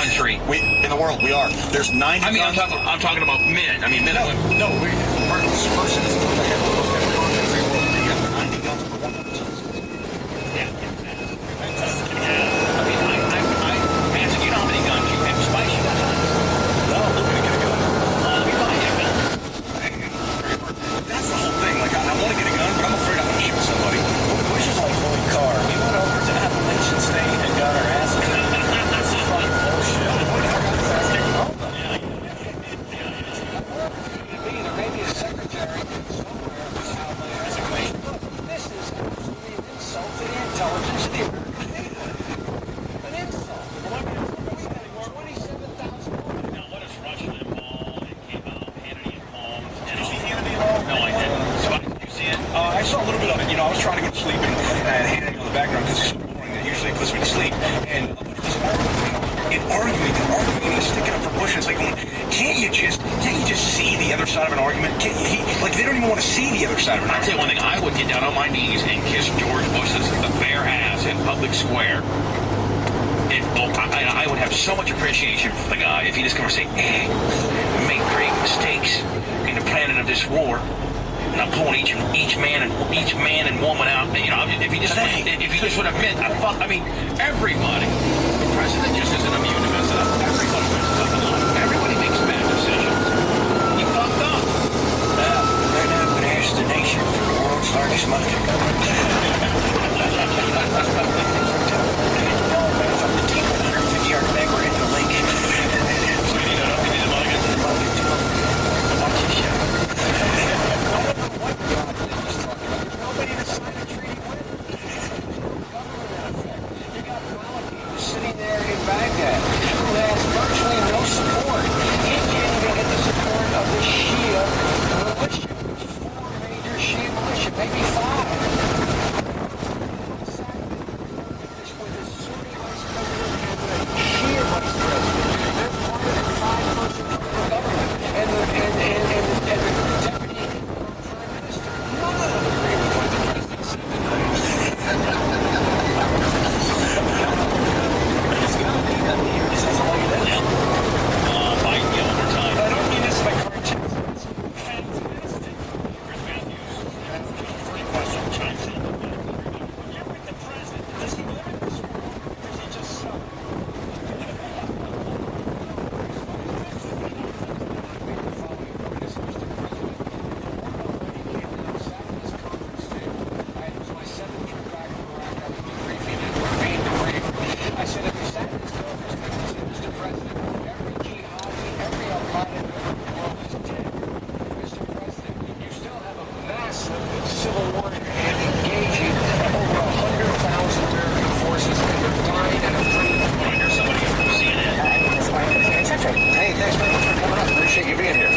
country. In the world, we are. There's 90 I mean, guns. I'm talking about men. I mean, men and women. No, this person is the head of the most deadly armed country in the world. They got 90 guns per 100 citizens. Yeah. I mean, Manson, you know how many guns you have? Spice, you got guns? No, I'm looking to get a gun. Let me buy you a gun. That's the whole thing. Like, I want to get a gun, but I'm afraid I'm going to shoot somebody. Bush is like holy car. We went over to Appalachian State and got our ass kicked. That's fucking bullshit. There may be a secretary somewhere who's out there. Look, this is absolutely an insult to the intelligence theater. An insult. We had 27,000. Now, what is Rush Limbaugh? It came out, Hannity and Holmes. Did you see Hannity at all? No, I didn't. Spike, did you see it? I saw a little bit of it. You know, I was trying to go to sleep and Hannity on the background because it's so boring that usually it puts me to sleep. And arguing, he's sticking up for Bush. And it's like, can't you just see the other side of an argument? Can't you, they don't even want to see the other side of an I'll tell you argument. one thing. I would get down on my knees and kiss George Bush's bare ass in public square. I would have so much appreciation for the guy if he just come and say, we made great mistakes in the planning of this war. And I'm pulling each man and woman out. You know, if he just would admit, everybody. The president just isn't immune to messing up. Everybody messes up in life. Everybody makes bad decisions. He fucked up. Right now, I'm going to ask the nation for the world's largest monetary government. From the team 150-yard bag right into the lake. So you need a mulligan? Watch this show. I don't know what God is talking about. There's nobody to sign a treaty with. Government in effect. You got Maliki who's sitting there in Baghdad who has virtually no support. He can't even get the support of the Shia militia. There's 4 major Shia militia, maybe 5. With a Sunni vice president and a Shia vice president. They're part of the 5-person government. And the deputy prime minister. None of them agree with what the president said tonight. He says all you did. Biden yelling for time. I don't mean this like cartoon. It's fantastic. Chris Matthews. Three questions. Chimes in. You're with the president. Does he live in this world? Or is he just so? I said, if you sat in this conference and said, Mr. President, every jihadi, every al-Qaeda in the world is dead. Mr. President, you still have a massive civil war in your hand engaging over 100,000 American forces and they're dying at a pretty... I hear somebody from CNN. Hey, thanks very much for coming up. Appreciate you being here.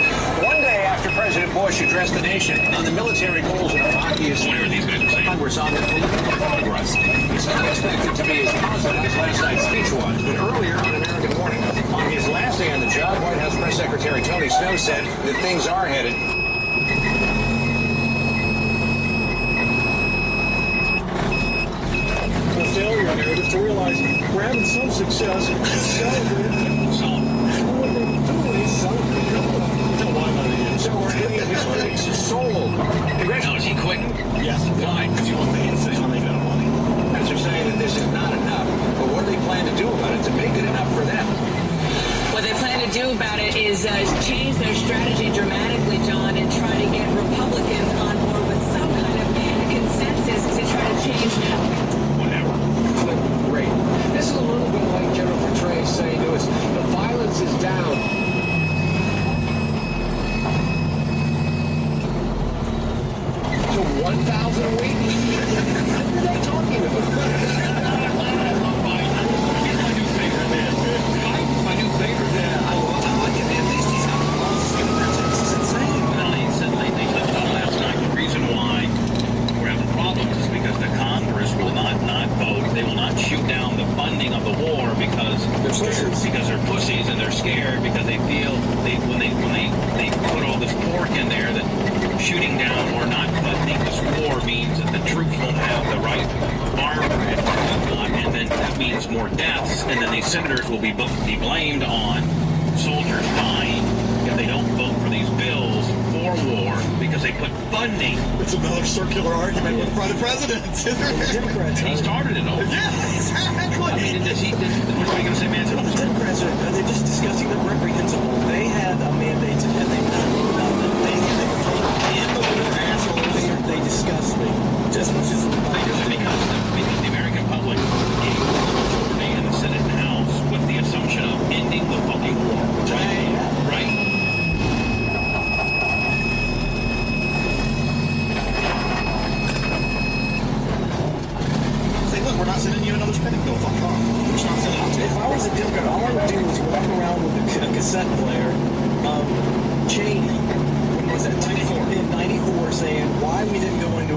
One day after President Bush addressed the nation on the military goals in Iraqis, Whatever these guys are saying. Congress on the political progress. It's not expected to be as positive as last night's speech was, but earlier on American Morning, on his last day on the job, White House Press Secretary Tony Snow said that things are headed failure narrative to realize we're having some success, celebrate. So, What they're doing is celebrate. So we're hitting his critics' soul. now is he quitting? Yes. Why? Because you want the insane on making money. as they're saying that this is not enough, but what do they plan to do about it to make it enough for them? What they plan to do about it is change their strategy dramatically, John, and try to get Republicans on board with some kind of consensus to try to change Whatever. Great. This is a little bit like General Petraeus saying to us, the violence is down. To 1,000 a week? What are they talking about? My new favorite man. I like it. At least he's got a long skin. That's insane. Well, he said they touched on last night. The reason why we're having problems is because the Congress will not vote. They will not shoot down the funding of the war because they're pussies and they're scared because they feel when they put all this pork in there that shooting down or not funding this war means that the troops won't have the right armor and whatnot, and then means more deaths, and then these senators will be blamed on soldiers dying if they don't vote for these bills for war because they put funding. It's another circular argument by the president. Democrats. He started it all. Yeah, exactly. I mean, what are you going to say, man? The Democrats they're just discussing the reprehensible. They had a mandate and they've done nothing. They in the war assholes. They discuss me just much as Because the American public gave the majority in the Senate and House with the assumption of ending the fucking war. Right? Say, look, we're not sending you another spending bill. Fuck off. We're just not sending it to you. If I was a Democrat, all I would do is walk around with a cassette player of Cheney. When was that? 94. In 94, saying why we didn't go into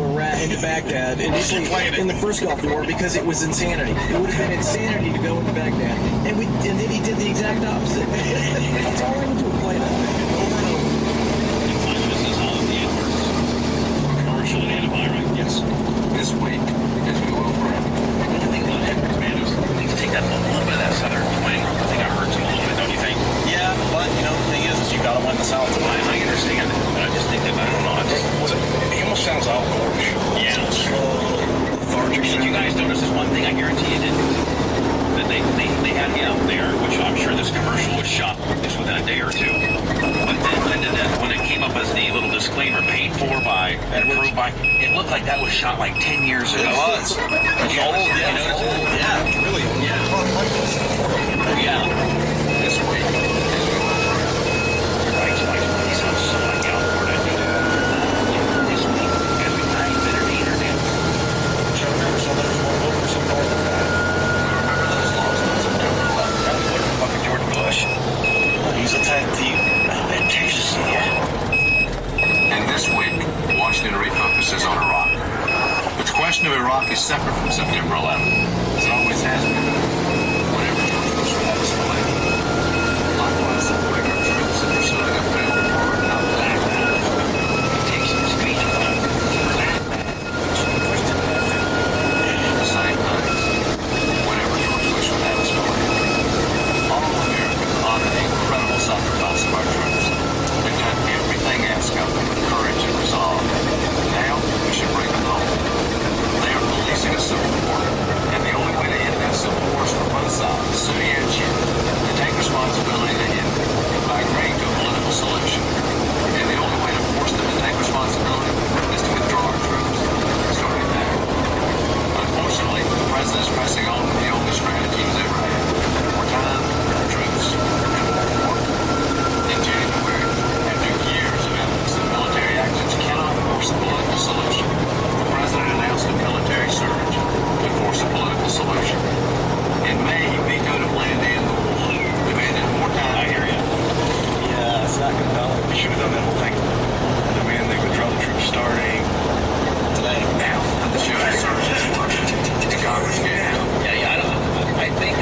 Baghdad initially in the first Gulf War because it was insanity. It would have been insanity to go into Baghdad, and then he did the exact opposite. That's all I would do. Play that over and over. And finally, this is all of the Edwards commercial and antiviral. Yes. This week, as we go over it, The thing about Edwards, man, is they need to take that a little bit of that southern twang. I think I hurts him a little bit, don't you think? Yeah, but, the thing is you got to win the South. I understand, but I just think that, I don't know. he almost sounds outdoors. Yeah. Did you guys notice this one thing? I guarantee you didn't. That they had me out there, which I'm sure this commercial was shot just within a day or two. But then when it came up as the little disclaimer, paid for by and approved by, it looked like that was shot like 10 years ago. It was. It's old, yeah. It's old. Yeah, it's really old. Yeah. This week, as we go over it, Right, so he sounds so like outward, I think. This week, as we dive better the internet. I remember somebody was going to vote for some Northern guy. remember those laws on September 11th? That was looking fucking George Bush. He's attacked in Texas. And this week, Washington refocuses on Iraq. But the question of Iraq is separate from September 11th, as it always has been. Whenever George Bush would have us elected. Likewise, the regular troops that pursuing a failed war are not back. Take some speech about it. The same things. Whenever George Bush would have us elected. All of America honored the incredible sacrifice of our troops. They've done everything asked of them with courage and resolve. Now, we should bring them home. They are policing a civil war, and the only way to end that civil war is for both sides, Sunni and Shia, to take responsibility to end it by agreeing to a political solution. And the only way to force them to take responsibility is to withdraw our troops, starting there. Unfortunately, the president is pressing on with the only strategy he's ever had: more time, more troops, and more war. In January, after years of evidence that military actions cannot force a political solution, the president announced a military surge to force a political solution. In May, he vetoed a plan to end the war, demanded more time. I hear you. Yeah, it's not compelling. We should have done that whole thing. Demand they withdraw the troops starting today. Now, the surge is working. Congress gave out. Yeah, I don't know. I think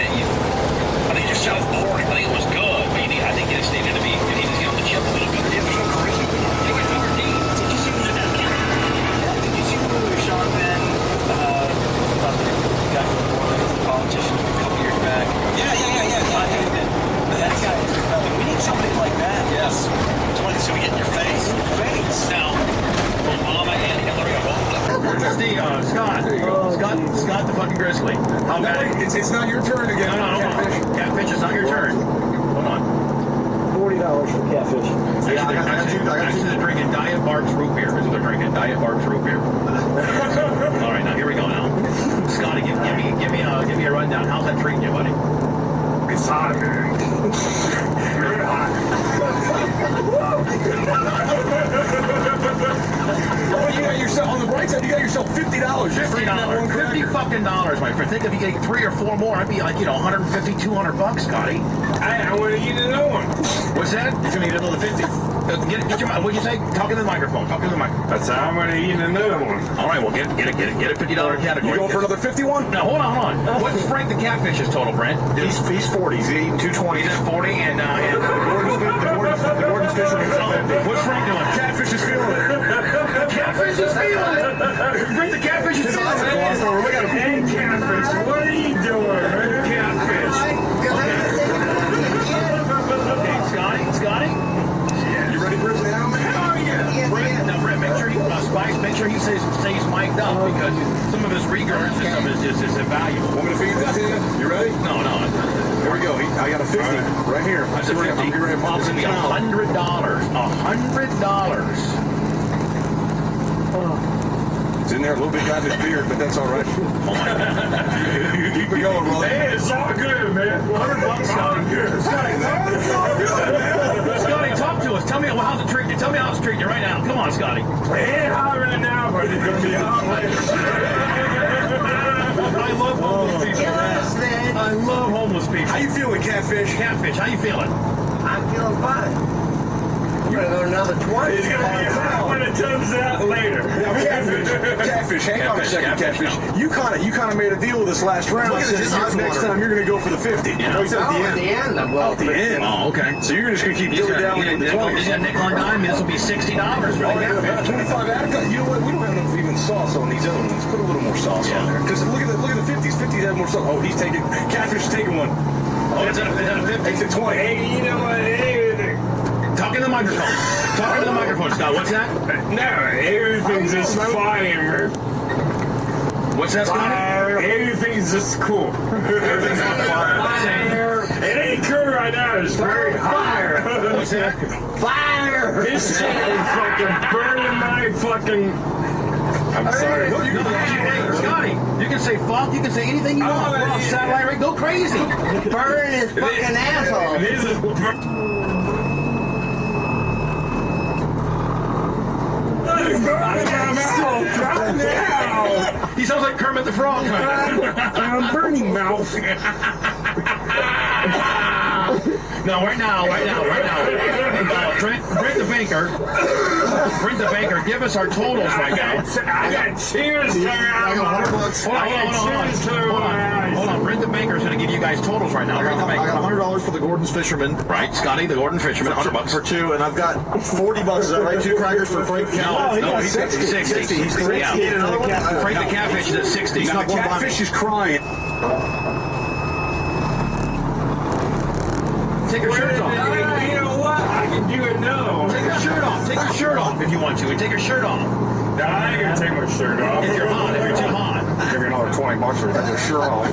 you're self-boring. I think it was good. Maybe I think it just needed to be. It needed to get on the chip a little bit. Yeah, there's no charisma. Did you see what that? Did you see the movie Sean Penn about the guy from New Orleans, the politician, a couple years back? Yeah. That guy is compelling. We need somebody like that. Yes. Somebody that's going to get in your face. Now, Obama and Hillary are both left. Steve, Scott the fucking Grizzly. How bad? It's not your turn again. No. Catfish, it's not your turn. Hold on. $40 for catfish. Actually, they're drinking Diet Bart's root beer. Is what they're drinking. Diet Bart's root beer. All right, now here we go. Now, Scotty, give me a rundown. How's that treating you, buddy? It's hot, man. Very hot. Oh, you got yourself on the bright side. You got yourself $50. $50 fucking dollars, my friend. Think if you get 3 or 4 more, I'd be like, $150, $200, Scotty. I want to eat another one. What's that? It's gonna be another 50. Get your. What'd you say? Talk into the microphone. That's how I'm going to eat another one. All right, well, get a $50 category. You going for another 51? No, hold on. What's Frank the Catfish's total, Brent? He's 40. He's eating 220. He's at 40, and The Gordon's fisherman's at 50. what's Frank doing? Catfish is feeling it. Catfish is feeling it. Brent the Catfish is feeling it. Hey, Catfish, what are you doing? sure he stays mic'd up because some of his regurg system is invaluable. Want me to feed that to you? You ready? No. Here we go. I got a 50 right here. That's a 50. I'll be ready to pop It's this going to be down. $100. $100. It's in there, a little bit out of his beard, but that's all right. Keep it going, brother. Hey, it's all good, man. $100, Scotty. Scotty, talk to us. Tell me how's it treating you. Tell me how it's treating you right now. Come on, Scotty. Ain't hot right now, but it's gonna be hot later. I love homeless people. Yes, man. I love homeless people. How you feeling, Catfish? Catfish, how you feeling? I'm feeling fine. I'm gonna go another 20. It's gonna be hot when it turns out later. Now, Catfish, hang on a second, Catfish. Catfish. You kind of made a deal with us last round. Look at Said this next Osborne. time you're gonna go for the 50. Yeah. No, he said Oh, at at the the end. end, well, At the end. Oh, okay. So you're just gonna keep He's going down with the 20. got nickel and dime. This will be $60 for the Oh, yeah, catfish. 25 Attica. You know what? We don't have enough even sauce on these other ones. Put a little more sauce on there. Because look at the 50s. 50s have more sauce. Oh, he's taking. Catfish is taking one. Oh, is that a 50? It's a 20. Hey, you know what? Hey, Talk in the microphone. Talk into the microphone, Scott. What's that? no, everything's just fine, man. What's that, Scott? Everything's just cool. Everything's on fire. It ain't cool right now. It's very hot. What's that? fire! This shit is fucking burning my fucking. I'm sorry. No, hey, Scotty, you can say fuck, you can say anything you want. We're on satellite, right? Go crazy. Burn his fucking asshole. This is He sounds like Kermit the Frog. I'm burning mouth. No, right now. Brent the banker, give us our totals right now. I got tears coming out. Hold on. Brent the banker's going to give you guys totals right now. Brent the I got banker. $100 for the Gordon's Fisherman. Right, Scotty, the Gordon Fisherman, $100 For two, and I've got $40. Is that right? 2 crackers for Frank. No, he's 60. 60. He's Yeah. Need another one? Frank the catfish is at 60. Now, the Catfish is crying. Take your shirt off. You know what? I can do it now. Take your shirt off. Take your shirt off if you want to. And take your shirt off. No, I ain't gonna take my shirt off. If you're hot, if you're too hot. Give me another $20 for taking your shirt off.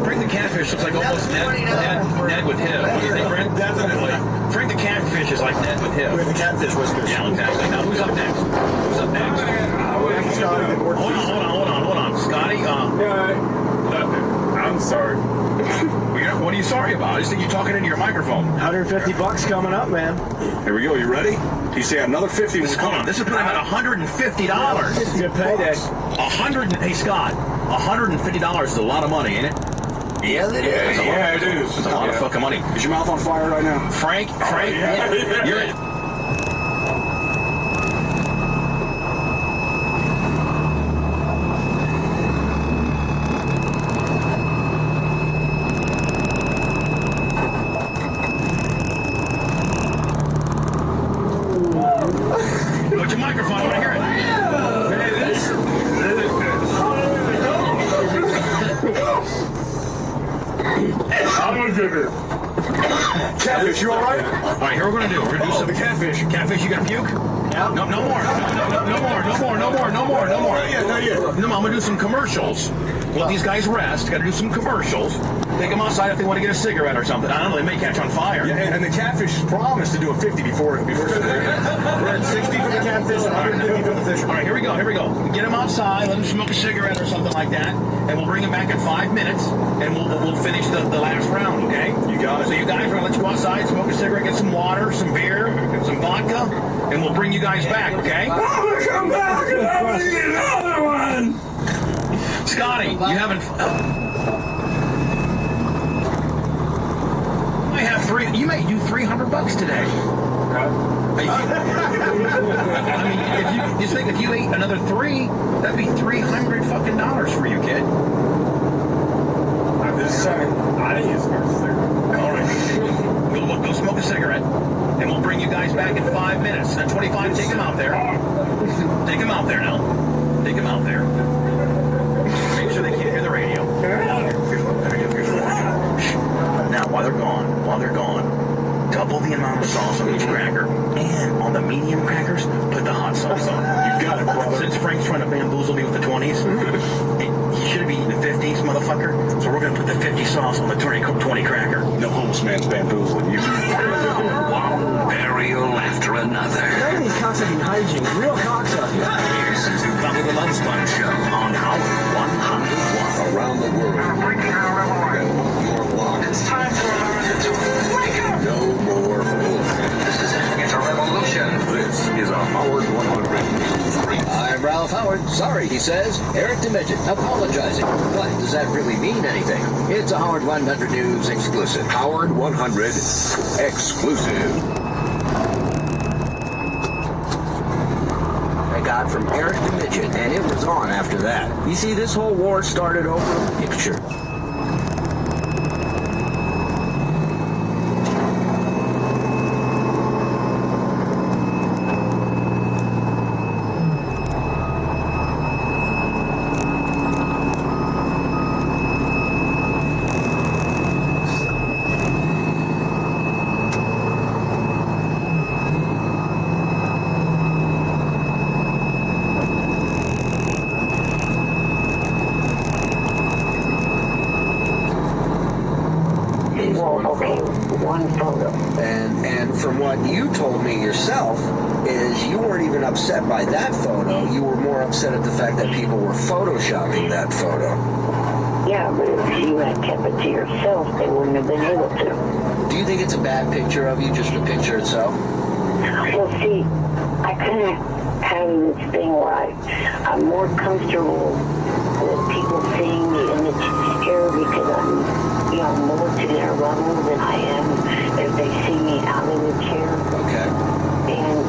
Frank the catfish looks like almost Ned with him. What do you think, Brent? Definitely. Frank the catfish is like Ned with him. With the catfish whiskers. Yeah, exactly. Now, who's up next? Hold on. Scotty, I'm sorry. what are you sorry about? I just think you're talking into your microphone. $150 coming up, man. Here we go. You ready? He said another 50 was Hold on, coming. this is putting him at $150. Good payday. Hey, Scott, $150 is a lot of money, ain't it? Yes, it is. Yeah, it is. It's a lot of fucking money. Is your mouth on fire right now? Frank, yeah. you're in. Put your microphone on, I hear it. I'm gonna give it. Catfish, you all right? All right, here we're gonna do. We're gonna do some Catfish. catfish. You gonna puke? No, no more. No more. Not yet, not yet. No, I'm gonna do some commercials. Let these guys rest. Gotta do some commercials. Take them outside if they want to get a cigarette or something. I don't know. They may catch on fire. Yeah, and the Catfish promised to do a 50 before. We're at 60 for the catfish and 150 for the All fisherman. right, here we go. Get them outside. Let them smoke a cigarette or something like that, and we'll bring them back in 5 minutes, and we'll finish the last round. Okay? You got it. So you guys are gonna let you go outside, smoke a cigarette, get some water, some beer, some vodka, and we'll bring you guys back. Okay? I'm gonna come back and I'm gonna eat another one. Scotty, you haven't. I have three. You may do $300 today. I mean, if you just think if you ate another 3, that'd be $300 for you, kid. I'm just saying, I didn't use first there. All right, go smoke a cigarette, and we'll bring you guys back in 5 minutes. At 25, take him out there. Take him out there now. Take him out there. Make sure they can't hear the radio. Now, while they're gone, double the amount of sauce on each cracker, and on the medium crackers, put the hot sauce. motherfucker. So we're gonna put the 50 sauce on the 20 cracker. No homeless man's bamboozling you. One burial after another. None of these cops are being hijinks. Real cocksuckers. Here's Susan Butler, the Lunchbun Show on Howard 101. Around the world. Your block. It's time to learn to wake up. No more bullshit. It's a revolution. This is a Howard 100. I'm Ralph Howard. Sorry, he says. Eric DeMidget apologizing. But does that really mean anything? It's a Howard 100 News exclusive. Howard 100 exclusive. I got from Eric DeMidget, and it was on after that. You see, this whole war started over a picture. One photo. And from what you told me yourself, is you weren't even upset by that photo. You were more upset at the fact that people were photoshopping that photo. Yeah, but if you had kept it to yourself, they wouldn't have been able to. Do you think it's a bad picture of you, just the picture itself? Well, see, I kind of have this thing where I'm more comfortable with people seeing me in the chair because I'm more to their level than I am if they see me out of the chair. Okay. And,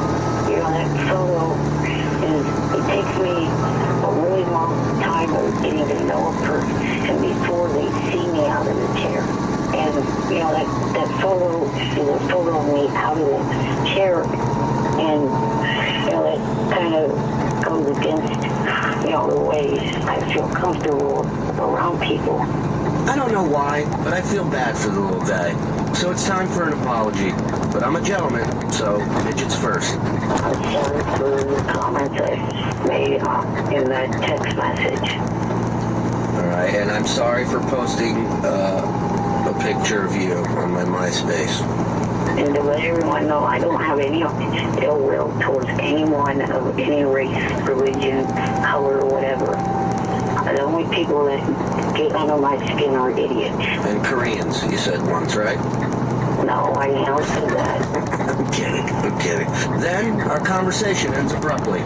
that photo it takes me a really long time of getting to know a person and before they see me out of the chair. And, that photo is a photo of me out of the chair. And, that kind of goes against, the way I feel comfortable around people. I don't know why, but I feel bad for the little guy. So it's time for an apology. But I'm a gentleman, so midgets first. I'm sorry for the comments I made in that text message. All right, and I'm sorry for posting a picture of you on my MySpace. And to let everyone know, I don't have any ill will towards anyone of any race, religion, color, or whatever. The only people that get under my skin are idiots. And Koreans, you said once, right? No, I never said that. I'm kidding. Then our conversation ends abruptly.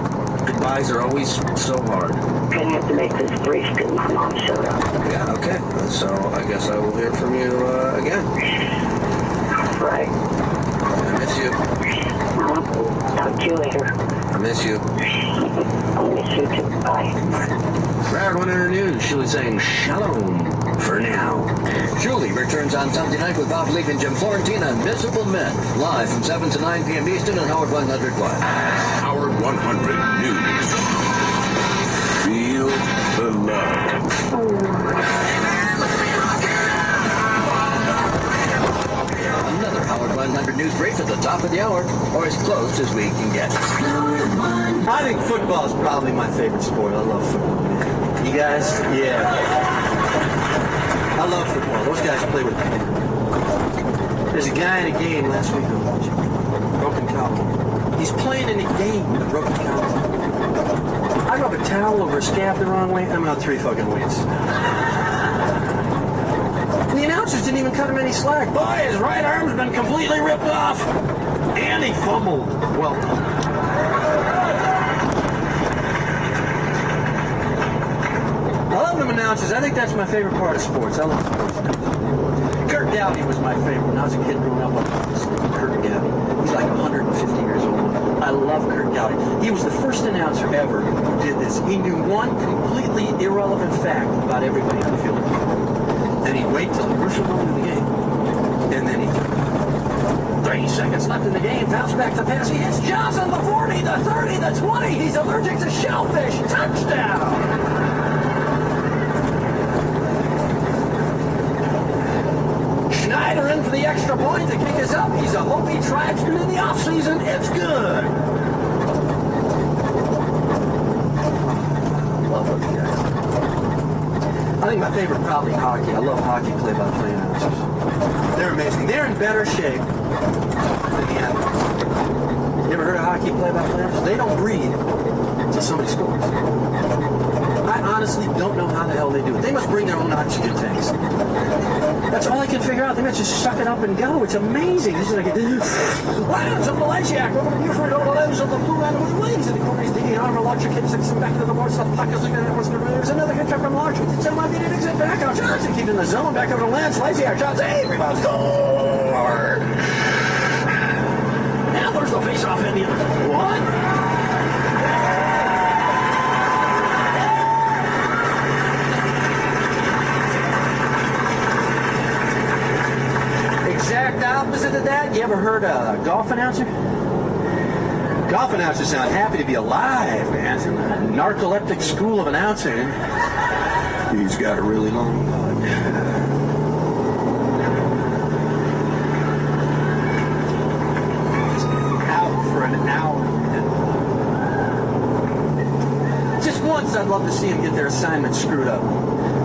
Goodbyes are always so hard. I'm going to have to make this brief because my mom showed up. Yeah, okay. So I guess I will hear from you again. Right. I miss you. Talk to you later. I miss you. I miss you too. Bye. Howard 100 News, Julie saying shalom for now. Julie returns on Sunday night with Bob Leake and Jim Florentine on Visible Men, live from 7 to 9 p.m. Eastern on Howard 100 Live. Howard 100 News. Feel the love. Another Howard 100 News brief at the top of the hour, or as close as we can get. I think football is probably my favorite sport. I love football. You guys? Yeah. I love football. Those guys play with me. There's a guy in a game last week I was watching. Broken collarbone. He's playing in a game with a broken collarbone. I rub a towel over a scab the wrong way, I'm out 3 fucking weeks. And the announcers didn't even cut him any slack. Boy, his right arm's been completely ripped off. And he fumbled. Well, I love them announcers. I think that's my favorite part of sports. I love sports. Kurt Gowdy was my favorite when I was a kid growing up. Kurt Gowdy. He's like 150 years old. I love Kurt Gowdy. He was the first announcer ever who did this. He knew one completely irrelevant fact about everybody on the field. Then he'd wait till the commercial go into the game. And then he'd 30 seconds left in the game, bounce back to pass. He hits Johnson, the 40, the 30, the 20. He's allergic to shellfish. Touchdown! Schneider in for the extra point to kick us up. He's a Hopi tribesman in the offseason. It's good. Love those guys. I think my favorite probably hockey. I love hockey play-by-play announcers. They're amazing. They're in better shape than the athletes. You ever heard of hockey play-by-play announcers? They don't breathe until somebody scores. I honestly don't know how the hell they do it. They must bring their own oxygen tanks. That's all I can figure out. They must just suck it up and go. It's amazing. This is like Lions of Malaysia. Over here for the Lions of the Blue Animal Wings. And the corner is digging armor. Larger kid sticks him back into the board. So the puck is looking at what's the There's another hit from Larger. It's a might be an exit back out. Johnson keeping the zone. Back over to Lance. Laziak. Johnson. Hey, rebound. Score! Now there's the face-off in the other. What? Exact opposite of that. You ever heard a golf announcer? Golf announcers sound happy to be alive, man. It's a narcoleptic school of announcing. He's got a really long putt. Out for an hour. Just once I'd love to see him get their assignment screwed up.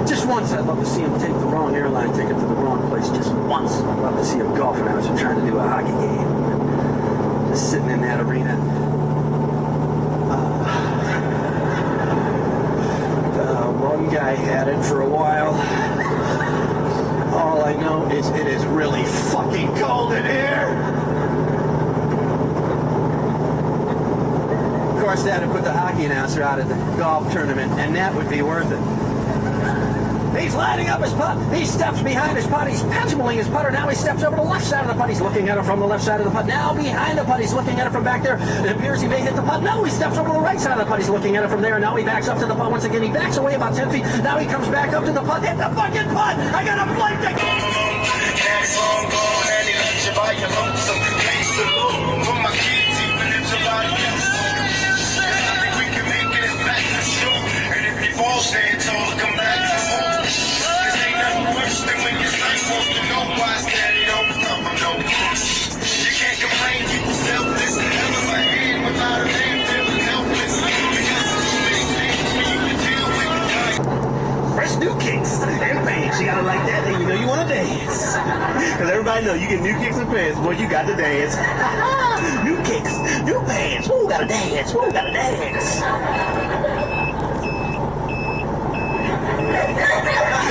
Just once, I'd love to see him take the wrong airline ticket to the wrong place. Just once, I'd love to see a golf announcer trying to do a hockey game. Just sitting in that arena. One guy had it for a while. All I know is it is really fucking cold in here. Of course, that would put the hockey announcer out at the golf tournament, and that would be worth it. He's lining up his putt. He steps behind his putt. He's penciling his putter. Now he steps over to the left side of the putt. He's looking at it from the left side of the putt. Now behind the putt. He's looking at it from back there. It appears he may hit the putt. No, he steps over to the right side of the putt. He's looking at it from there. Now he backs up to the putt once again. He backs away about 10 feet. Now he comes back up to the putt. Hit the fucking putt. I got a flight to go. Stand tall, come back to home. This ain't nothing worse than when your son wants to know why daddy don't cover no. You can't complain, you selfless. Never my hand without a hand, feeling helpless. Because there's too many things for you to deal with. Fresh new kicks and pants. You gotta like that, then you know you wanna dance. Cause everybody know you get new kicks and pants, boy, you got to dance. New kicks, new pants. Woo, gotta dance. Woo, gotta dance.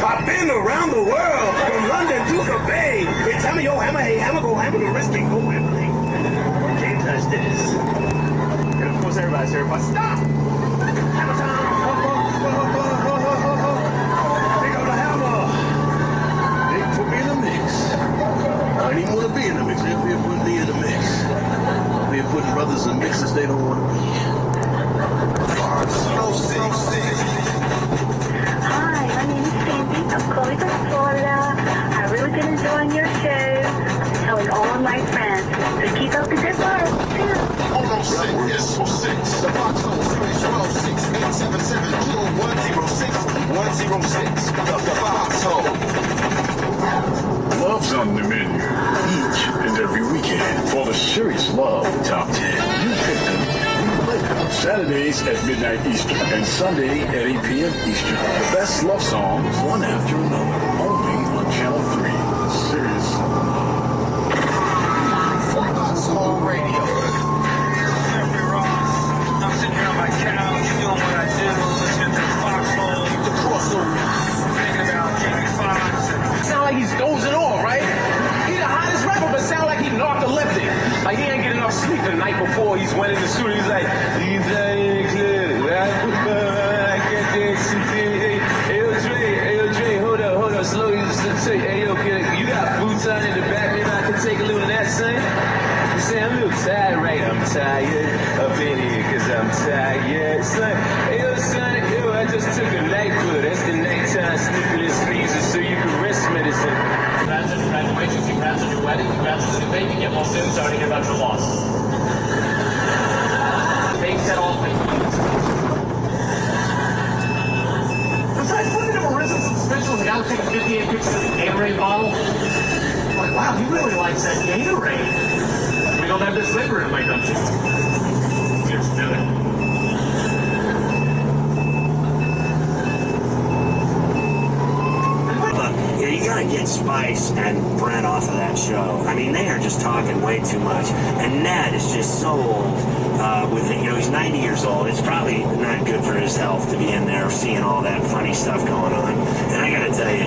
I've been around the world, from London to the Bay. It's hammer, yo, hammer, hey, hammer, go, hammer, the rest can't go, hammer, hey. Can't touch this. And of course, everybody's here, but stop! Hammer time! They go to hammer. They put me in the mix. I don't even want to be in the mix. They'll be putting me in the mix. I'll be putting brothers in mixes they don't want to be. I'm calling from Florida. I really been enjoying your show. I'm telling all of my friends. So keep up the good work. Hold on, 6, the box on 312-6-877-2-106. The foxhole. Love's on the menu each and every weekend for the Serious Love Top 10. You pick them. Saturdays at midnight Eastern and Sunday at 8 p.m. Eastern. The best love songs, one after another, only on Channel 3. Serious Foxhole Radio. I'm sitting here on my couch, doing what I do, listening to Foxhole, the crossover, thinking about Jamie Foxx. Sound like he's dozing off, right? He's the hottest rapper, but sound like he's narcoleptic. Like he ain't getting enough sleep the night before he's went in the studio. He's like, he's I get this. Hey, Dre, hold up, slow. Hey, yo, you got boots on in the back, maybe I can take a little of that, son. You say, I'm a little tired, right? I'm tired up in here, cause I'm tired, son. Hey, yo, son, yo, I just took a NyQuil. That's the nighttime sleeping sneezes, so you can rest medicine. Congrats on your graduation, congrats on your wedding, congrats on the new baby. Get well soon. Sorry to hear about your loss. Baby said all the besides putting him a risen suspension with a guy who takes 58 pictures of the Gatorade bottle. I'm like, wow, he really likes that Gatorade. We don't have this liquor in my country. Cheers to it. get Spice and Brent off of that show. I mean, they are just talking way too much. And Ned is just so old. He's 90 years old. It's probably not good for his health to be in there seeing all that funny stuff going on. And I got to tell you,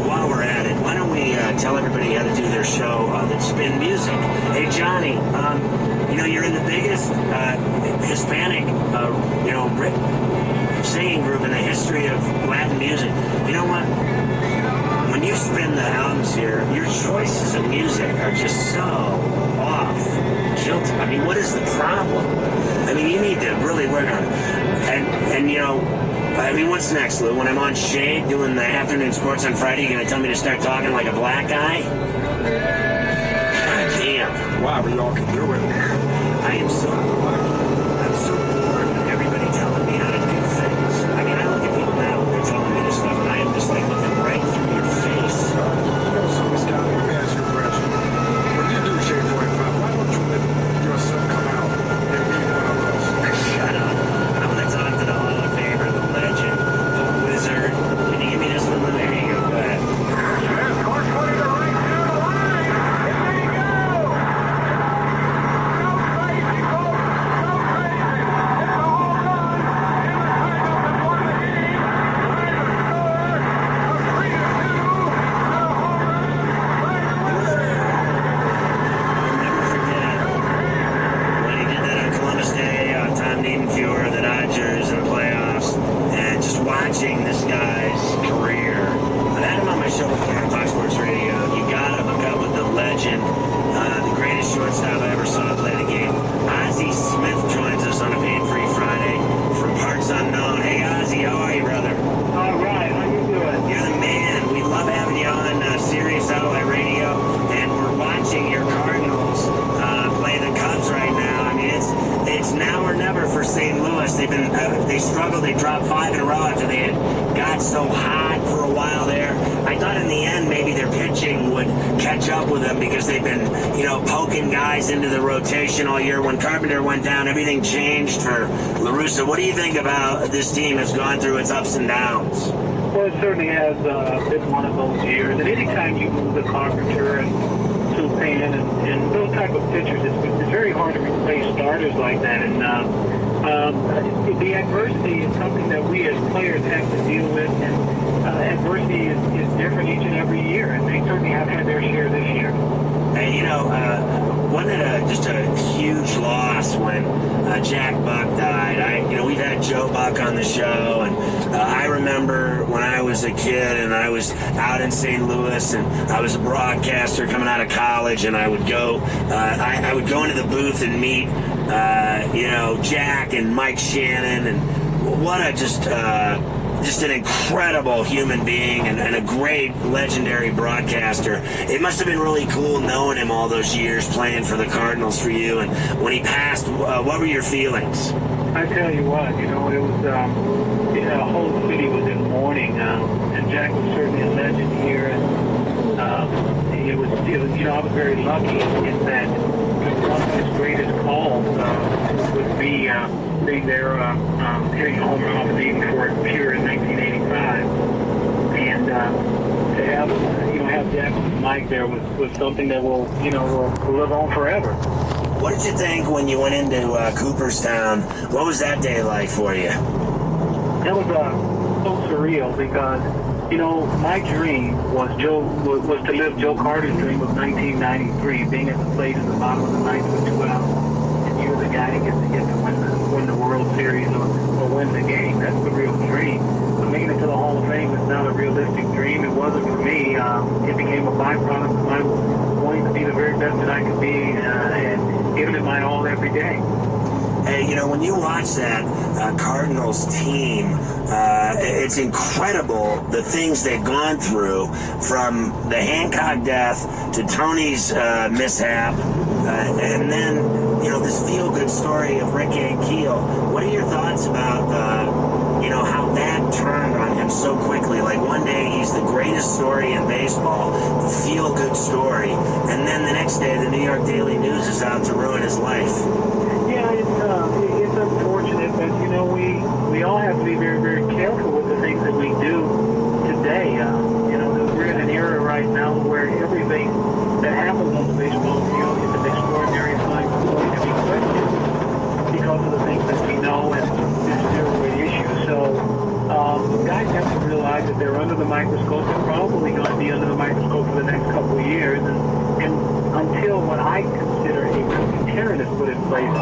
while we're at it, why don't we tell everybody how to do their show that's Spin Music. Hey, Johnny, you're in the biggest Hispanic, singing group in the history of Latin music. You know what? When you spin the albums here, your choices of music are just so off kilter. I mean, what is the problem? I mean, you need to really work on it. And what's next, Lou? When I'm on Shade doing the afternoon sports on Friday, you going to tell me to start talking like a black guy? God damn. Wow, we all can do it. I'm so bored with everybody telling me how to do things. I mean, I look at people now and they're telling me this stuff, and I am just like looking right through your face. So, Miss Scott, let me ask you a question. When you do Shade 45, why don't you let yourself come out and be one of us? Shut up. I'm going to talk to the Hall of Famer, the legend, the wizard. Can you give me this one? There you go. Go ahead. Watching this guy's career. I've had him on my show before on Fox Sports Radio. You gotta hook up with the legend, the greatest shortstop I ever saw play the game. Ozzie Smith joins us on a pain-free Friday from parts unknown. Hey Ozzie, how are you, brother? All right, how you doing? You're the man. We love having you on Sirius Satellite Radio, and we're watching your Cardinals play the Cubs right now. I mean, it's now or never for St. Louis. They struggled. They dropped 5 in a row after they had got so hot for a while there. I thought in the end maybe their pitching would catch up with them because they've been, poking guys into the rotation all year. When Carpenter went down, everything changed for La Russa. What do you think about this team that's gone through its ups and downs? Well, it certainly has been one of those years. And anytime you move the Carpenter and Supan and those type of pitchers, it's very hard to replace starters like that. And the adversity is something that we as players have to deal with, and adversity is different each and every year, and they certainly have had their share this year. Hey, wasn't it just a huge loss when Jack Buck died? We've had Joe Buck on the show, and I remember when I was a kid and I was out in St. Louis, and I was a broadcaster coming out of college, and I would go into the booth and meet Jack and Mike Shannon, and what a just an incredible human being and a great legendary broadcaster. It must have been really cool knowing him all those years playing for the Cardinals for you. And when he passed, what were your feelings? I tell you what, it was the whole city was in mourning, and Jack was certainly a legend here, and it was I was very lucky in that one of his greatest calls would be being there hitting a home run off of Eden Ford Pier in 1985, and to have Jack and Mike there was something that will live on forever. What did you think when you went into Cooperstown? What was that day like for you? That was so surreal because my dream was to live Joe Carter's dream of 1993, being at the plate at the bottom of the ninth with 2 outs, and you're the guy that gets to win the World Series or win the game. That's the real dream. But making it to the Hall of Fame is not a realistic dream. It wasn't for me. It became a byproduct of my wanting to be the very best that I could be and giving it my all every day. Hey, when you watch that Cardinals team, it's incredible the things they've gone through, from the Hancock death to Tony's mishap, and then, this feel-good story of Rick Ankiel. What are your thoughts about, how that turned on him so quickly? Like, one day he's the greatest story in baseball, the feel-good story, and then the next day the New York Daily News is out to ruin his life. Yeah, it's unfortunate, but we all have to be very, very careful with the things that we do today. We're in an era right they're under the microscope. They're probably going to be under the microscope for the next couple of years, and until what I consider a real deterrent is put in place.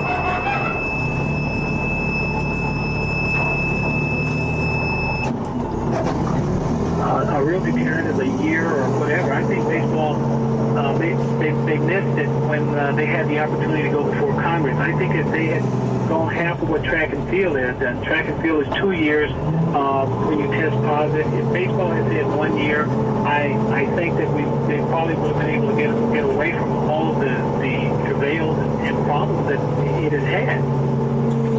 A real deterrent is a year or whatever. I think baseball, they missed it when they had the opportunity to go before Congress. I think if they had gone half of what track and field is, and track and field is 2 years when you test positive. If baseball has had 1 year, I think that they probably would have been able to get away from all of the travails and problems that it has had.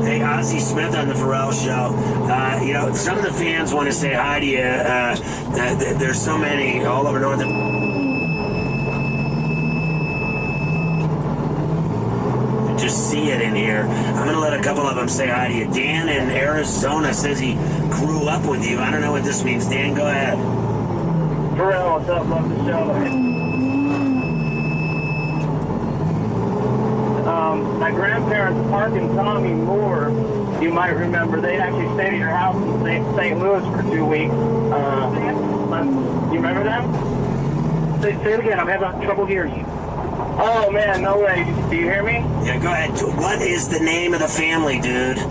Hey, Ozzie Smith on the Pharrell Show. You know, some of the fans want to say hi to you. There's so many all over Northern. Just see it in here. I'm going to let a couple of them say hi to you. Dan in Arizona says he grew up with you. I don't know what this means. Dan, go ahead. Pharrell, what's up? Love the show. My grandparents, Mark and Tommy Moore, you might remember, they actually stayed at your house in St. Louis for 2 weeks. You remember them? Say it again. I'm having trouble hearing you. Oh, man, no way. Do you hear me? Yeah, go ahead. What is the name of the family, dude?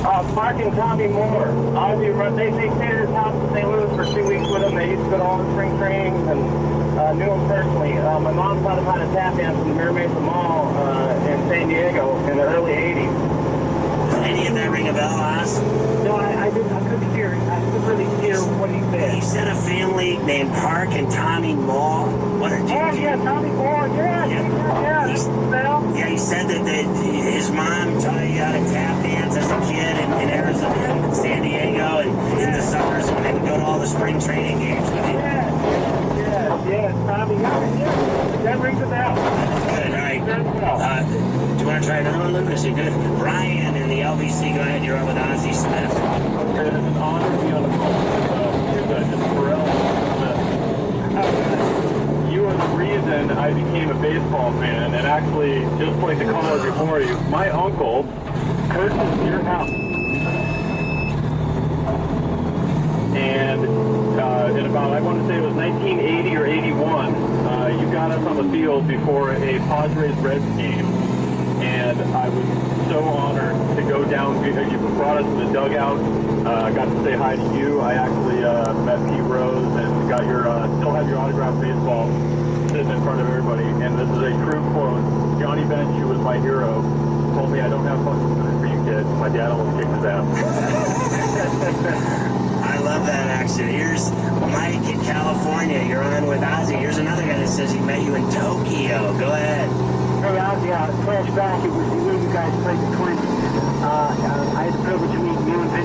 Mark and Tommy Moore. They stayed at his house in St. Louis for 2 weeks with him. They used to go to all the spring trainings and knew him personally. My mom taught him how to tap dance in the Mermaid Mall in San Diego in the early 80s. Does any of that ring a bell, Oz? No, I couldn't hear it. I couldn't really hear what he said. He said a family named Park and Tommy Moore. What are you? Yeah, Tommy Moore. Yeah. He said that his mom taught you how to tap dance as a kid in Arizona, in San Diego, and in the summers when they would go to all the spring training games with you. Yeah, Tommy. Yeah, that rings a bell. Good, all right. Do you want to try another one, Lucas? You good? Brian in the LBC, go ahead. You're on with Ozzie Smith. It's an honor to be on the phone with Pharrell Smith. You are the reason I became a baseball fan, and actually, just like the caller before you, my uncle purchased your house. And in about, I want to say it was 1980 or 81, you got us on the field before a Padres-Reds game. And I was so honored to go down. You brought us to the dugout. Got to say hi to you. I actually met Pete Rose and got still have your autographed baseball sitting in front of everybody. And this is a true quote. Johnny Bench, who was my hero, told me I don't have fucking time for you kids. My dad almost kicked his ass. I love that accent. Here's Mike in California. You're on with Ozzie. Here's another guy that says he met you in Tokyo. Go ahead. Hey, Ozzie, flashback. It was the year you guys played the Twins. I had the privilege of